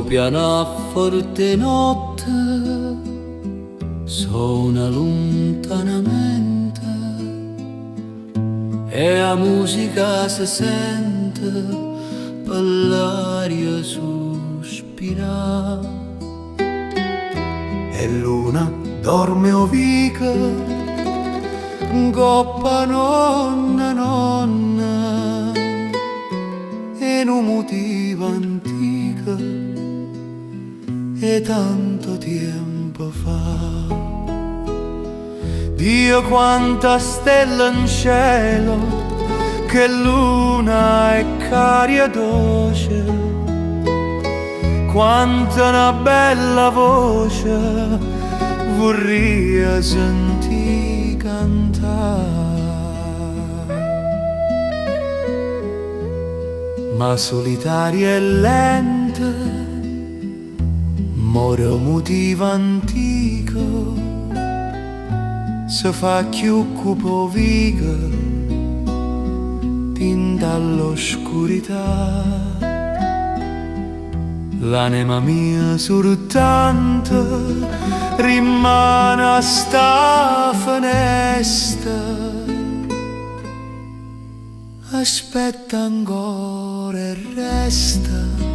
pianoforte notte suona lontanamente e la musica si sente per l'aria sospirare. E luna dorme ovica, coppa nonna nonna, e un motivo antica e tanto tempo fa. Dio quanta stella in cielo, che luna e caria dolce, quanta una bella voce vorrei sentire cantare. Ma solitaria e lenta muore un motivo antico, si fa più cupo viga tinta all'oscurità. L'anima mia soltanto rimane a sta finestra, aspetta ancora e resta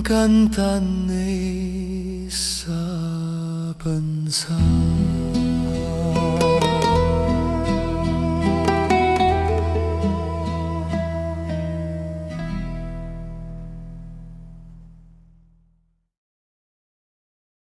cantando e sa pensare.